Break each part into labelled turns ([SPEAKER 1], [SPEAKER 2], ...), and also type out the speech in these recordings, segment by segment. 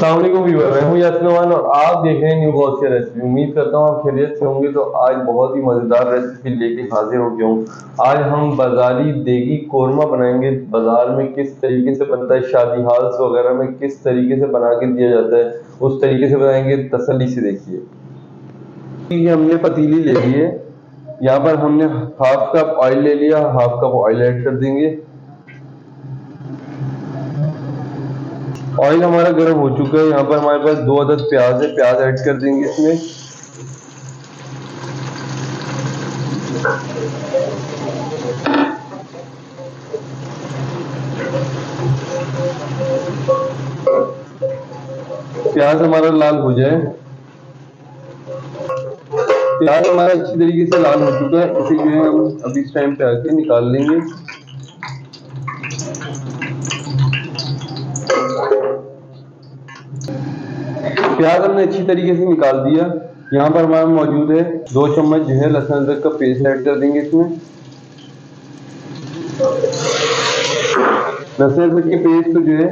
[SPEAKER 1] अस्सलाम वालेकुम व्यूअर, मैं हूं यासिन नवान और आप देख रहे हैं न्यू बॉस की रेसिपी। उम्मीद करता हूं आप खैरियत से होंगे। तो आज बहुत ही मज़ेदार रेसिपी लेके हाजिर हो गया हूं। आज हम बाज़ारी देगी कोरमा बनाएंगे। बाजार में किस तरीके से बनता है, शादी हाल्स वगैरह में किस तरीके से बना के दिया जाता है, उस तरीके से बनाएंगे। तसल्ली से देखिए। ये हमने पतीली ले ली है। यहाँ पर हमने हाफ कप ऑयल ले लिया, हाफ कप ऑयल ऐड कर देंगे। ऑयल हमारा गर्म हो चुका है। यहाँ पर हमारे पास 2 अदद प्याज है, प्याज ऐड कर देंगे इसमें। प्याज हमारा लाल हो जाए। प्याज हमारा अच्छी तरीके से लाल हो चुका है। इसे जो है हम अभी इस टाइम पे आके निकाल लेंगे। प्याज हमने अच्छी तरीके से निकाल दिया। यहाँ पर हमारा मौजूद है 2 चम्मच जो है लहसुन अदरक का पेस्ट ऐड कर देंगे इसमें। लहसुन अदरक के पेस्ट को जो है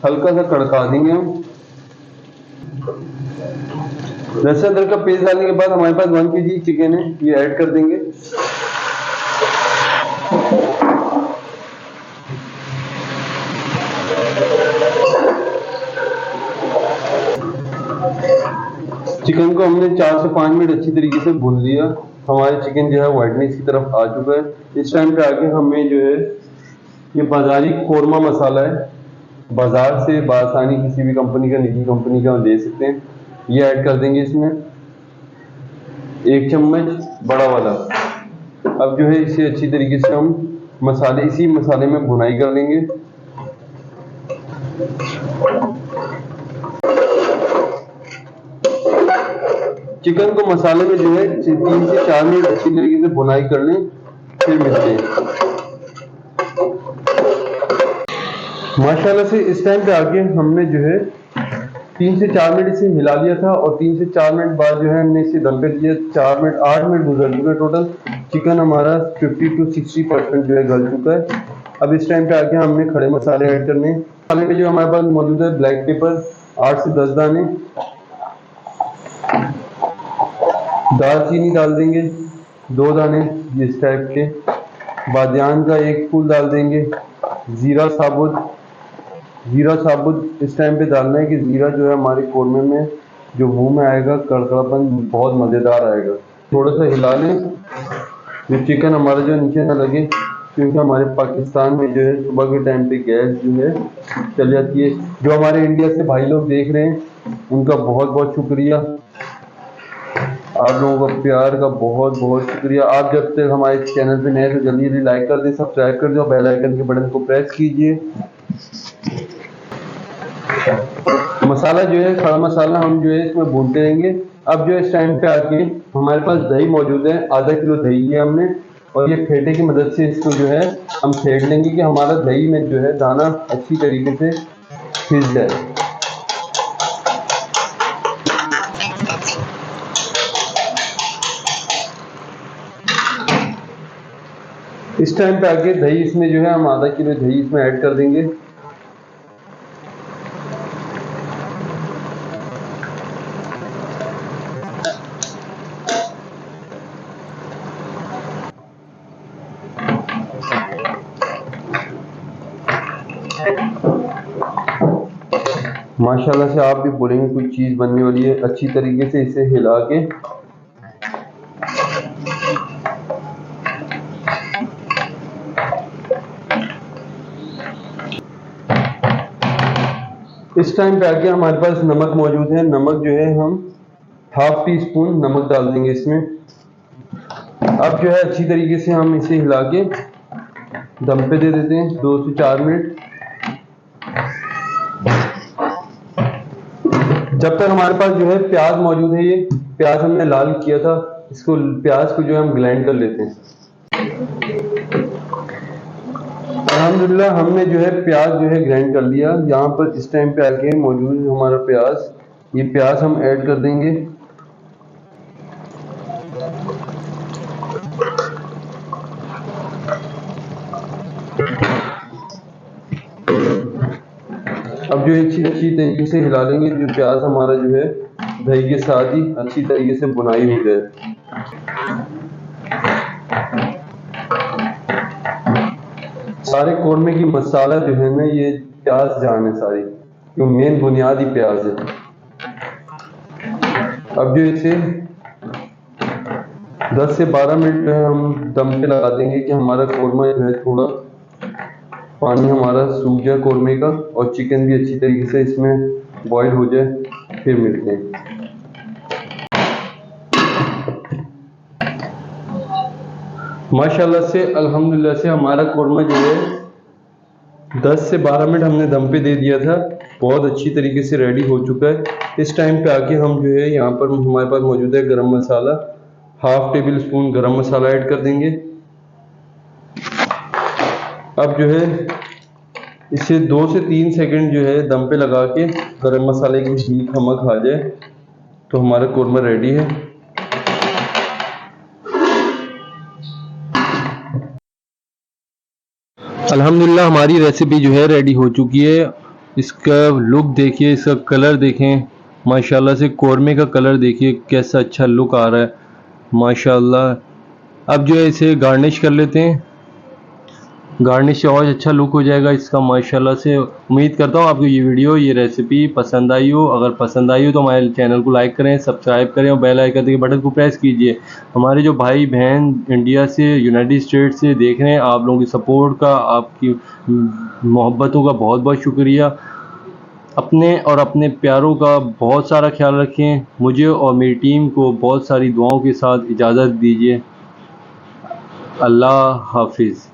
[SPEAKER 1] हल्का सा कड़का देंगे हम। लहसुन अदरक का पेस्ट डालने के बाद हमारे पास 1 kg चिकन है, ये ऐड कर देंगे। चिकन को हमने 4 से 5 मिनट अच्छी तरीके से भून लिया। हमारे चिकन जो है व्हाइटनेस की तरफ आ चुका है। इस टाइम पे आगे हमें जो है ये बाजारी कोरमा मसाला है, बाजार से बासानी किसी भी कंपनी का, निजी कंपनी का ले सकते हैं। ये ऐड कर देंगे इसमें 1 चम्मच बड़ा वाला। अब जो है इसे अच्छी तरीके से हम इसी मसाले में भुनाई कर लेंगे। चिकन को मसाले में जो है 3 से 4 मिनट अच्छी तरीके से भुनाई कर लें, फिर मिलते हैं। माशाल्लाह से इस टाइम पे आके हमने जो है 3 से 4 मिनट इसे हिला लिया था और 3 से 4 मिनट बाद जो है हमने इसे दम पे दिया। 4 मिनट 8 मिनट गुजर चुके टोटल। चिकन हमारा 50 to 60% जो है गल चुका है। अब इस टाइम पे आके हमने खड़े मसाले ऐड करने हैं। मसाले में जो हमारे पास मौजूद है ब्लैक पेपर 8 से 10 दाने, दालचीनी डाल देंगे 2 दाने इस टाइप के, बादियान का 1 फूल डाल देंगे, जीरा साबुत इस टाइम पे डालना है कि जीरा जो है हमारे कोरमे में जो मुंह में आएगा कड़कड़ापन बहुत मज़ेदार आएगा। थोड़ा सा हिला लें, ये चिकन हमारा जो नीचे ना लगे, क्योंकि हमारे पाकिस्तान में जो है सुबह के टाइम पे गैस जो है चल जाती है। जो हमारे इंडिया से भाई लोग देख रहे हैं उनका बहुत बहुत शुक्रिया। आप लोगों का प्यार का बहुत बहुत शुक्रिया। आप जब तक हमारे चैनल पे नए तो जल्दी जल्दी लाइक कर दें, सब्सक्राइब कर दें और बेल आइकन के बटन को प्रेस कीजिए। मसाला जो है खड़ा मसाला हम जो है इसमें भूनते रहेंगे। अब जो इस टाइम पे आके हमारे पास दही मौजूद है, आधा किलो दही लिया हमने और ये फेंटे की मदद से इसको जो है हम फेंट लेंगे कि हमारा दही में जो है दाना अच्छी तरीके से फिस जाए। इस टाइम पे आके दही इसमें जो है हम आधा किलो दही इसमें ऐड कर देंगे। माशाल्लाह से आप भी बोलेंगे कोई चीज़ बनने वाली है। अच्छी तरीके से इसे हिला के इस टाइम पे आके हमारे पास नमक मौजूद है। नमक जो है हम ½ टीस्पून नमक डाल देंगे इसमें। अब जो है अच्छी तरीके से हम इसे हिला के दम पे दे देते हैं 2 से 4 मिनट। जब तक हमारे पास जो है प्याज मौजूद है, ये प्याज हमने लाल किया था, इसको प्याज को जो है हम ग्राइंड कर लेते हैं। अल्हम्दुलिल्लाह हमने जो है प्याज जो है ग्राइंड कर लिया। यहाँ पर इस टाइम पे आके मौजूद है हमारा प्याज, ये प्याज हम ऐड कर देंगे। अब जो अच्छी तरीके से हिला लेंगे, जो प्याज हमारा जो है दही के साथ ही अच्छी तरीके से बुनाई हो जाए। सारे कोरमे की मसाला जो है ना, ये प्याज जान है सारी, जो मेन बुनियादी प्याज है। अब जो इसे 10 से 12 मिनट में हम दम पे लगा देंगे कि हमारा कोरमा जो है थोड़ा पानी हमारा सूख जाए कोरमे का, और चिकन भी अच्छी तरीके से इसमें बॉईल हो जाए, फिर मिलते हैं। माशाल्लाह से अल्हम्दुलिल्लाह से हमारा कोरमा जो है 10 से 12 मिनट हमने दम पे दे दिया था, बहुत अच्छी तरीके से रेडी हो चुका है। इस टाइम पे आके हम जो है यहाँ पर हमारे पास मौजूद है गरम मसाला, हाफ टेबल स्पून गरम मसाला ऐड कर देंगे। अब जो है इसे 2 से 3 सेकंड जो है दम पे लगा के गरम मसाले की हीट खमक आ जाए तो हमारा कोरमा रेडी है। अल्हम्दुलिल्लाह हमारी रेसिपी जो है रेडी हो चुकी है। इसका लुक देखिए, इसका कलर देखें, माशाल्लाह से कोरमे का कलर देखिए कैसा अच्छा लुक आ रहा है माशाल्लाह। अब जो है इसे गार्निश कर लेते हैं, गार्निश से और अच्छा लुक हो जाएगा इसका माशाल्लाह से। उम्मीद करता हूँ आपको ये वीडियो, ये रेसिपी पसंद आई हो। अगर पसंद आई हो तो हमारे चैनल को लाइक करें, सब्सक्राइब करें और बेल आइकन के बटन को प्रेस कीजिए। हमारे जो भाई बहन इंडिया से, यूनाइटेड स्टेट से देख रहे हैं, आप लोगों की सपोर्ट का, आपकी मोहब्बतों का बहुत बहुत शुक्रिया। अपने और अपने प्यारों का बहुत सारा ख्याल रखें। मुझे और मेरी टीम को बहुत सारी दुआओं के साथ इजाज़त दीजिए। अल्लाह हाफिज़।